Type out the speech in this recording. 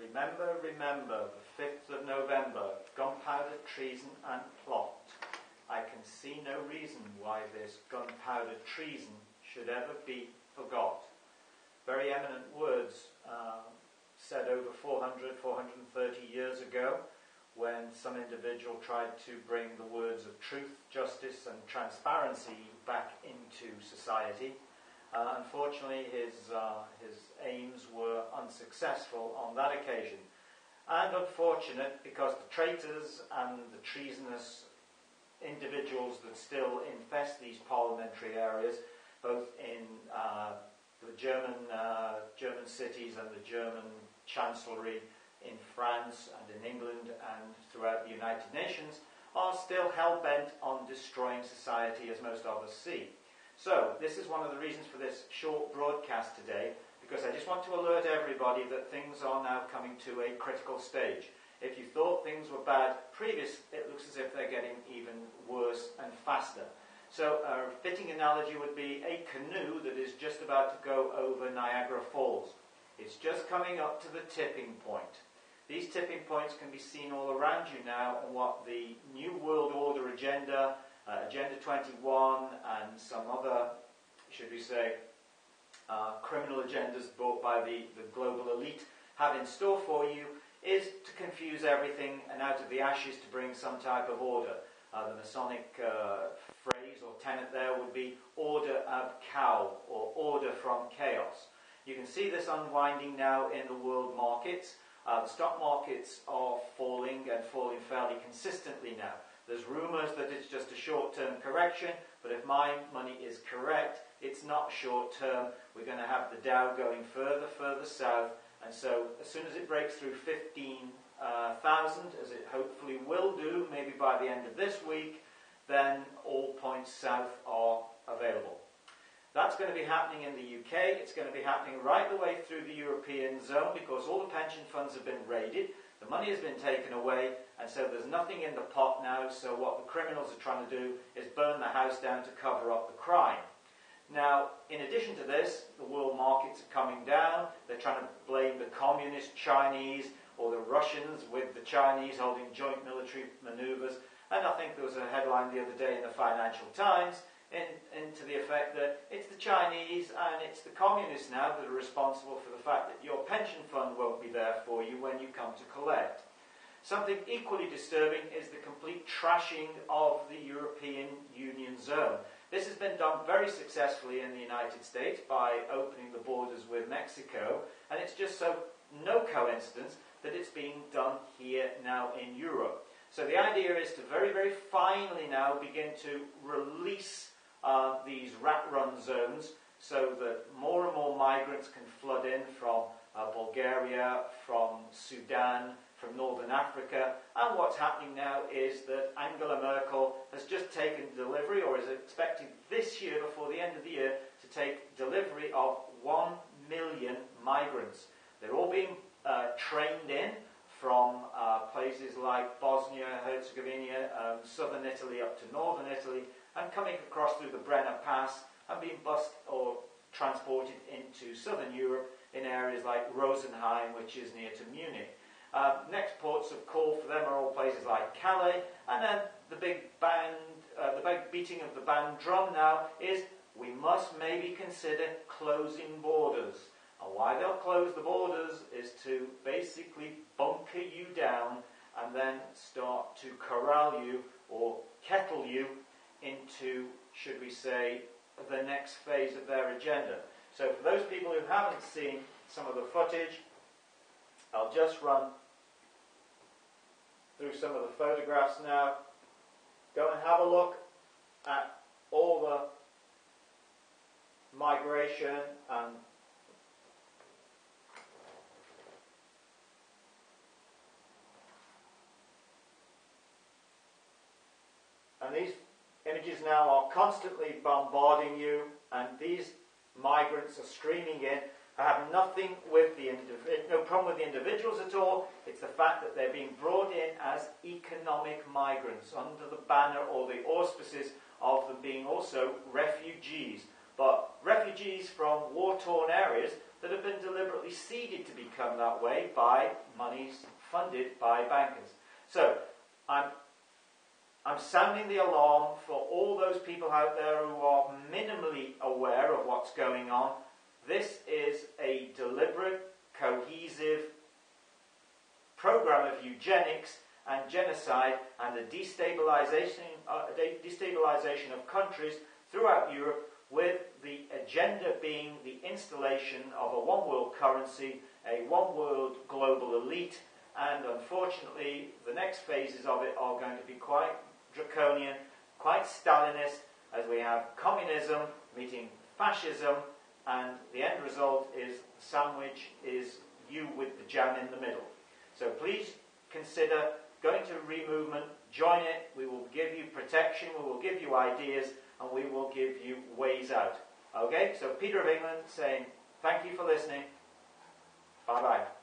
Remember, remember, the 5th of November, gunpowder, treason and plot. I can see no reason why this gunpowder treason should ever be forgot. Very eminent words said over 430 years ago, when some individual tried to bring the words of truth, justice and transparency back into society. Unfortunately, his aims were unsuccessful on that occasion. And unfortunate because the traitors and the treasonous individuals that still infest these parliamentary areas, both in the German cities and the German chancellery in France and in England and throughout the United Nations, are still hell-bent on destroying society, as most of us see. So, this is one of the reasons for this short broadcast today, because I just want to alert everybody that things are now coming to a critical stage. If you thought things were bad previous, it looks as if they're getting even worse and faster. So a fitting analogy would be a canoe that is just about to go over Niagara Falls. It's just coming up to the tipping point. These tipping points can be seen all around you now on what the New World Order agenda, Agenda 21, and some other, should we say, criminal agendas brought by the global elite have in store for you, is to confuse everything and out of the ashes to bring some type of order. The Masonic phrase or tenet there would be order ab Chao, or order from chaos. You can see this unwinding now in the world markets. The stock markets are falling and falling fairly consistently now. There's rumours that it's just a short-term correction, but if my money is correct, it's not short-term. We're going to have the Dow going further south, and so as soon as it breaks through 15,000, as it hopefully will do, maybe by the end of this week, then all points south are available. That's going to be happening in the UK. It's going to be happening right the way through the European zone, because all the pension funds have been raided, the money has been taken away, and so there's nothing in the pot now. So what the criminals are trying to do is burn the house down to cover up the crime. Now, in addition to this, the world markets are coming down. They're trying to blame the communist Chinese or the Russians with the Chinese holding joint military maneuvers. And I think there was a headline the other day in the Financial Times into the effect that it's the Chinese and it's the communists now that are responsible for the fact that your pension fund won't be there for you when you come to collect. Something equally disturbing is the complete trashing of the European Union zone. This has been done very successfully in the United States by opening the borders with Mexico, and it's just so no coincidence that it's being done here now in Europe. So the idea is to very, very finally now begin to release these rat-run zones so that more and more migrants can flood in from Bulgaria, from Sudan, from Northern Africa. And what's happening now is that Angela Merkel has just taken delivery, or is expected this year, before the end of the year, to take delivery of 1 million migrants. They're all being trained in from places like Bosnia, Herzegovina, southern Italy up to northern Italy, and coming across through the Brenner Pass and being bussed or transported into southern Europe in areas like Rosenheim, which is near to Munich. Next ports of call for them are all places like Calais, and then the big beating of the band drum now is we must maybe consider closing borders. And why they'll close the borders is to basically bunker you down and then start to corral you or kettle you into, should we say, the next phase of their agenda. So for those people who haven't seen some of the footage, I'll just run through some of the photographs now. Go and have a look at all the migration and these images now are constantly bombarding you, and these migrants are streaming in. I have nothing with no problem with the individuals at all. It's the fact that they're being brought in as economic migrants under the banner or the auspices of them being also refugees. But refugees from war-torn areas that that have been deliberately seeded to become that way by monies funded by bankers. So, I'm sounding the alarm for all those people out there who are minimally aware of what's going on. This is a deliberate, cohesive program of eugenics and genocide and the destabilization of countries throughout Europe, with the agenda being the installation of a one-world currency, a one-world global elite, and unfortunately the next phases of it are going to be quite draconian, quite Stalinist, as we have communism meeting fascism, and the end result is the sandwich is you with the jam in the middle. So please consider going to Removement, join it. We will give you protection, we will give you ideas, and we will give you ways out. Okay, so Peter of England saying thank you for listening. Bye-bye.